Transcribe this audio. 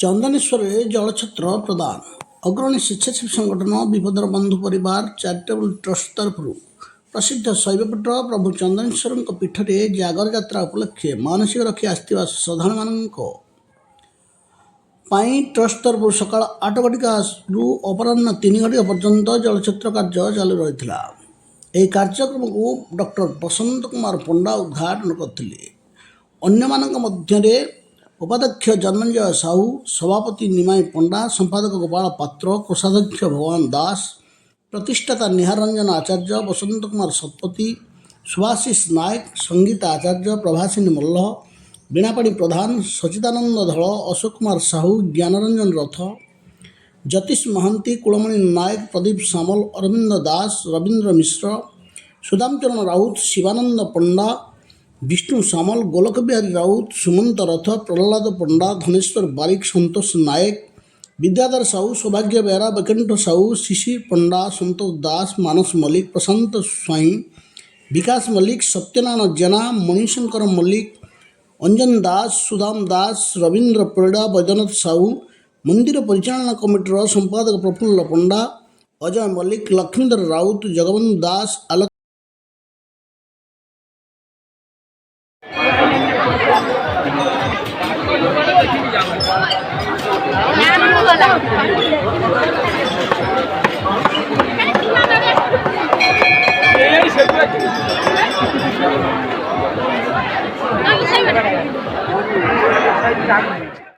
ଚନ୍ଦନେଶ୍ୱରରେ ଜଳଛତ୍ର ପ୍ରଦାନ। ଅଗ୍ରଣୀ ସ୍ୱେଚ୍ଛାସେବୀ ସଂଗଠନ ବିପଦର ବନ୍ଧୁ ପରିବାର ଚାରିଟେବଲ୍ ଟ୍ରଷ୍ଟ ତରଫରୁ ପ୍ରସିଦ୍ଧ ଶୈବପୀଠ ପ୍ରଭୁ ଚନ୍ଦନେଶ୍ୱରଙ୍କ ପୀଠରେ ଜାଗର ଯାତ୍ରା ଉପଲକ୍ଷେ ମାନସିକ ରଖି ଆସିଥିବା ଶ୍ରଦ୍ଧାଳୁମାନଙ୍କ ପାଇଁ ଟ୍ରଷ୍ଟ ତରଫରୁ ସକାଳ 8 ଘଟିକାରୁ ଅପରାହ୍ନ 3 ଘଟିକା ପର୍ଯ୍ୟନ୍ତ ଜଳଛତ୍ର କାର୍ଯ୍ୟ ଚାଲୁ ରହିଥିଲା। ଏହି କାର୍ଯ୍ୟକ୍ରମକୁ ଡକ୍ଟର ବସନ୍ତ କୁମାର ପଣ୍ଡା ଉଦ୍ଘାଟନ କରିଥିଲେ। ଅନ୍ୟମାନଙ୍କ ମଧ୍ୟରେ ଉପାଧ୍ୟକ୍ଷ ଜନ୍ମଞ୍ଜୟ ସାହୁ, ସଭାପତି ନିମାଇ ପଣ୍ଡା, ସମ୍ପାଦକ ଗୋପାଳ ପାତ୍ର, କୋଷାଧ୍ୟକ୍ଷ ଭଗବାନ ଦାସ, ପ୍ରତିଷ୍ଠାତା ନିହାର ରଞ୍ଜନ ଆଚାର୍ଯ୍ୟ, ବସନ୍ତ କୁମାର ଶତପଥୀ, ସୁଭାଶିଷ ନାୟକ, ସଙ୍ଗୀତା ଆଚାର୍ଯ୍ୟ, ପ୍ରଭାସିନୀ ମଲ୍ଲ, ବୀଣାପାଣି ପ୍ରଧାନ, ସଚିଦାନନ୍ଦ ଧଳ, ଅଶୋକ କୁମାର ସାହୁ, ଜ୍ଞାନରଞ୍ଜନ ରଥ, ଜ୍ୟୋତିଷ ମହାନ୍ତି, କୁଳମଣି ନାୟକ, ପ୍ରଦୀପ ସାମଲ, ଅରବିନ୍ଦ ଦାସ, ରବୀନ୍ଦ୍ର ମିଶ୍ର, ସୁଦାମଚରଣ ରାଉତ, ଶିବାନନ୍ଦ ପଣ୍ଡା, ବିଷ୍ଣୁ ସାମଲ, ଗୋଲକ ବିହାରୀ ରାଉତ, ସୁମନ୍ତ ରଥ, ପ୍ରହ୍ଲାଦ ପଣ୍ଡା, ଧନେଶ୍ୱର ବାରିକ, ସନ୍ତୋଷ ନାୟକ, ବିଦ୍ୟାଧର ସାହୁ, ସୌଭାଗ୍ୟ ବେହେରା, ବୈକୁଣ୍ଠ ସାହୁ, ଶିଶିର ପଣ୍ଡା, ସନ୍ତୋଷ ଦାସ, ମାନସ ମଲ୍ଲିକ, ପ୍ରଶାନ୍ତ ସ୍ୱାଇଁ, ବିକାଶ ମଲ୍ଲିକ, ସତ୍ୟନାରାୟଣ ଜେନା, ମଣିଶଙ୍କର ମଲ୍ଲିକ, ଅଞ୍ଜନ ଦାସ, ସୁଦାମ ଦାସ, ରବୀନ୍ଦ୍ର ପରିଡ଼ା, ବୈଦ୍ୟନାଥ ସାହୁ, ମନ୍ଦିର ପରିଚାଳନା କମିଟିର ସମ୍ପାଦକ ପ୍ରଫୁଲ୍ଲ ପଣ୍ଡା, ଅଜୟ ମଲ୍ଲିକ, ଲକ୍ଷ୍ମୀଧର ରାଉତ, ଜଗବନ୍ଧୁ ଦାସ, ଆଲୋକ Não, isso aí.